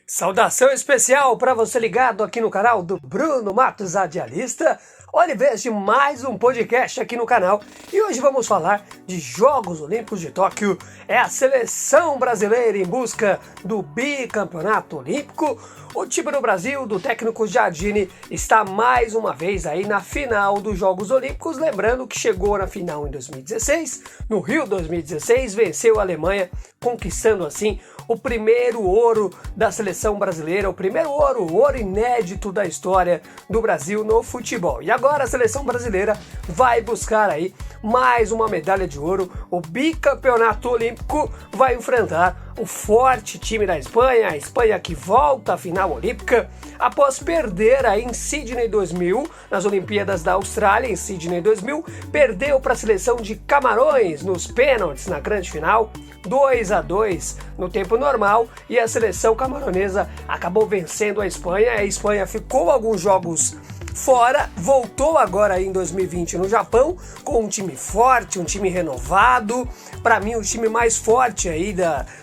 Saudação especial para você ligado aqui no canal do Bruno Matos Radialista. Olha, veja mais um podcast aqui no canal e hoje vamos falar de Jogos Olímpicos de Tóquio. É a seleção brasileira em busca do bicampeonato olímpico. O time do Brasil, do técnico Jardine, está mais uma vez aí na final dos Jogos Olímpicos. Lembrando que chegou na final em 2016, no Rio 2016, venceu a Alemanha, conquistando assim o primeiro ouro da seleção brasileira, o primeiro ouro inédito da história do Brasil no futebol. E agora a seleção brasileira vai buscar aí mais uma medalha de ouro. O bicampeonato olímpico vai enfrentar o forte time da Espanha, a Espanha que volta à final olímpica após perder aí em Sydney 2000, nas Olimpíadas da Austrália em Sydney 2000, perdeu para a seleção de Camarões nos pênaltis na grande final, 2-2 no tempo normal, e a seleção camaronesa acabou vencendo a Espanha ficou alguns jogos fora, voltou agora em 2020 no Japão com um time forte, um time renovado, para mim o time mais forte aí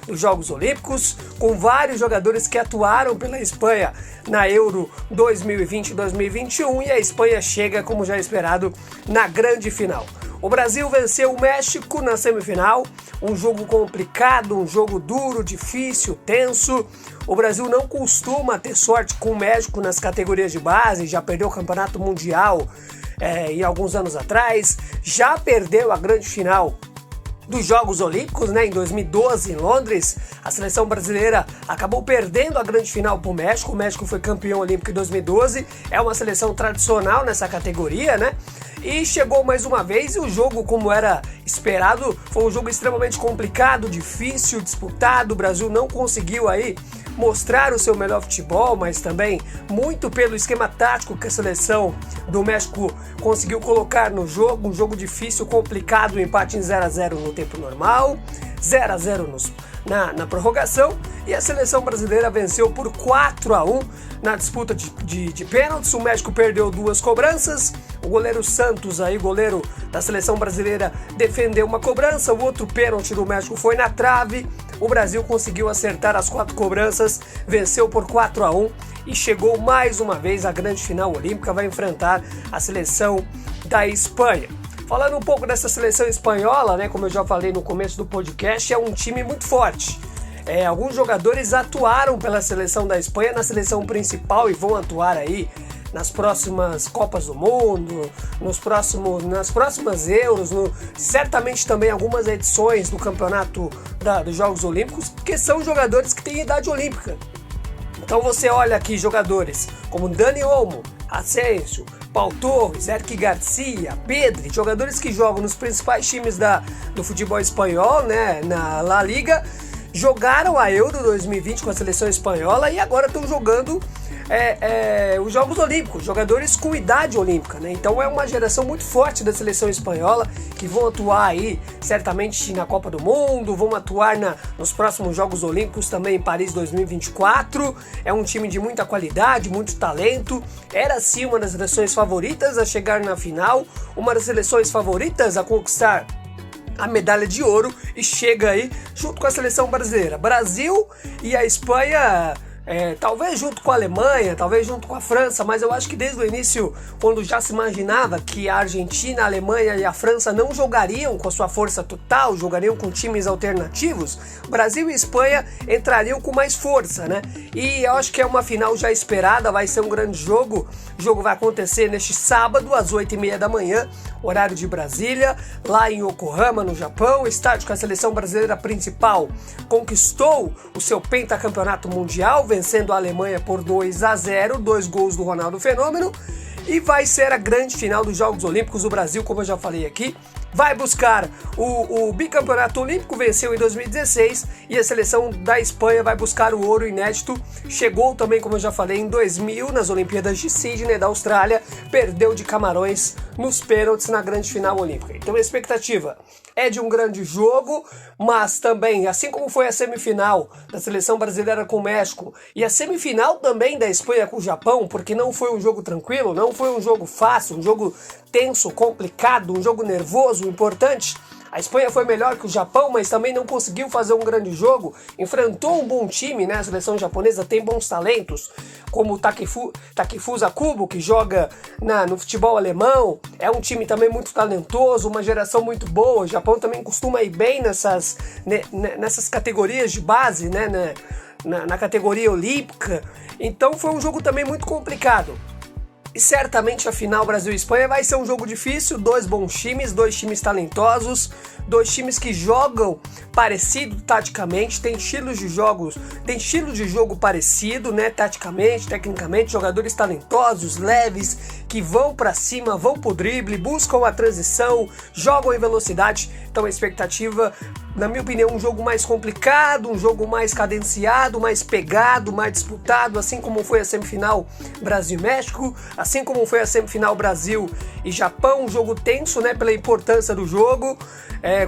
dos Jogos Olímpicos, com vários jogadores que atuaram pela Espanha na Euro 2020 e 2021, e a Espanha chega, como já esperado, na grande final. O Brasil venceu o México na semifinal, um jogo complicado, um jogo duro, difícil, tenso. O Brasil não costuma ter sorte com o México nas categorias de base, já perdeu o Campeonato Mundial em alguns anos atrás, já perdeu a grande final dos Jogos Olímpicos, né, em 2012 em Londres. A seleção brasileira acabou perdendo a grande final para o México. O México foi campeão olímpico em 2012, é uma seleção tradicional nessa categoria, né? E chegou mais uma vez, e o jogo, como era esperado, foi um jogo extremamente complicado, difícil, disputado. O Brasil não conseguiu aí mostrar o seu melhor futebol, mas também muito pelo esquema tático que a seleção do México conseguiu colocar no jogo. Um jogo difícil, complicado, um empate em 0-0 no tempo normal, 0-0 na prorrogação, e a seleção brasileira venceu por 4-1 na disputa de pênaltis. O México perdeu duas cobranças, o goleiro Santos, aí, goleiro da seleção brasileira, defendeu uma cobrança, o outro pênalti do México foi na trave. O Brasil conseguiu acertar as 4 cobranças, venceu por 4-1 e chegou mais uma vez à grande final olímpica, vai enfrentar a seleção da Espanha. Falando um pouco dessa seleção espanhola, né, como eu já falei no começo do podcast, é um time muito forte. Alguns jogadores atuaram pela seleção da Espanha na seleção principal e vão atuar aí nas próximas Copas do Mundo, nas próximas Euros, certamente também algumas edições do campeonato dos Jogos Olímpicos, porque são jogadores que têm idade olímpica. Então você olha aqui jogadores como Dani Olmo, Asensio, Pau Torres, Eric Garcia, Pedri, jogadores que jogam nos principais times do futebol espanhol, né, na La Liga, jogaram a Euro 2020 com a seleção espanhola e agora estão jogando os Jogos Olímpicos, jogadores com idade olímpica, né? Então é uma geração muito forte da seleção espanhola que vão atuar aí certamente na Copa do Mundo, vão atuar nos próximos Jogos Olímpicos também em Paris 2024. É um time de muita qualidade, muito talento. Era sim uma das seleções favoritas a chegar na final, uma das seleções favoritas a conquistar a medalha de ouro, e chega aí junto com a seleção brasileira. Brasil e a Espanha, talvez junto com a Alemanha, talvez junto com a França, mas eu acho que desde o início, quando já se imaginava que a Argentina, a Alemanha e a França não jogariam com a sua força total, jogariam com times alternativos, Brasil e Espanha entrariam com mais força, né? E eu acho que é uma final já esperada, vai ser um grande jogo. O jogo vai acontecer neste sábado, às 8h30 da manhã, horário de Brasília, lá em Yokohama, no Japão. O estádio que a seleção brasileira principal conquistou o seu pentacampeonato mundial, vencendo a Alemanha por 2-0, 2 gols do Ronaldo Fenômeno, e vai ser a grande final dos Jogos Olímpicos. O Brasil, como eu já falei aqui, vai buscar o bicampeonato olímpico, venceu em 2016, e a seleção da Espanha vai buscar o ouro inédito. Chegou também, como eu já falei, em 2000, nas Olimpíadas de Sydney, da Austrália, perdeu de Camarões nos pênaltis na grande final olímpica. Então a expectativa é de um grande jogo, mas também, assim como foi a semifinal da seleção brasileira com o México, e a semifinal também da Espanha com o Japão, porque não foi um jogo tranquilo, não foi um jogo fácil, um jogo tenso, complicado, um jogo nervoso, importante. A Espanha foi melhor que o Japão, mas também não conseguiu fazer um grande jogo. Enfrentou um bom time, né? A seleção japonesa tem bons talentos, como o Takefusa Kubo, que joga no futebol alemão. É um time também muito talentoso, uma geração muito boa. O Japão também costuma ir bem nessas categorias de base, né? Na categoria olímpica. Então foi um jogo também muito complicado. E certamente a final Brasil e Espanha vai ser um jogo difícil, dois bons times, dois times talentosos, dois times que jogam parecido taticamente, tem estilo de jogo parecido, né, taticamente, tecnicamente, jogadores talentosos, leves, que vão pra cima, vão pro drible, buscam a transição, jogam em velocidade. Então a expectativa, na minha opinião, um jogo mais complicado, um jogo mais cadenciado, mais pegado, mais disputado, assim como foi a semifinal Brasil e México, assim como foi a semifinal Brasil e Japão, um jogo tenso, né, pela importância do jogo.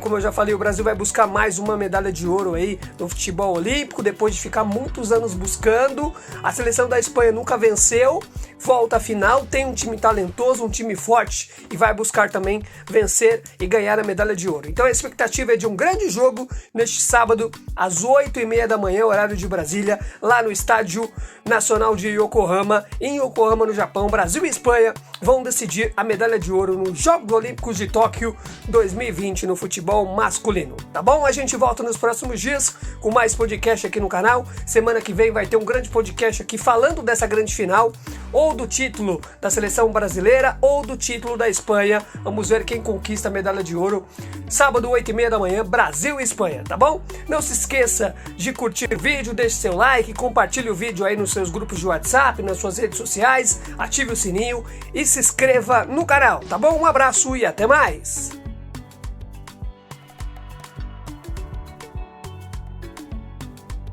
Como eu já falei, o Brasil vai buscar mais uma medalha de ouro aí no futebol olímpico, depois de ficar muitos anos buscando. A seleção da Espanha nunca venceu, volta à final, tem um time talentoso, um time forte e vai buscar também vencer e ganhar a medalha de ouro. Então a expectativa é de um grande jogo neste sábado, às 8h30 da manhã, horário de Brasília, lá no Estádio Nacional de Yokohama, em Yokohama, no Japão. Brasil e Espanha vão decidir a medalha de ouro nos Jogos Olímpicos de Tóquio 2020 no futebol masculino. Tá bom? A gente volta nos próximos dias com mais podcast aqui no canal. Semana que vem vai ter um grande podcast aqui falando dessa grande final, ou do título da seleção brasileira, ou do título da Espanha. Vamos ver quem conquista a medalha de ouro. Sábado, 8h30 da manhã, Brasil e Espanha, tá bom? Não se esqueça de curtir o vídeo, deixe seu like, compartilhe o vídeo aí nos seus grupos de WhatsApp, nas suas redes sociais, ative o sininho e se inscreva no canal, tá bom? Um abraço e até mais!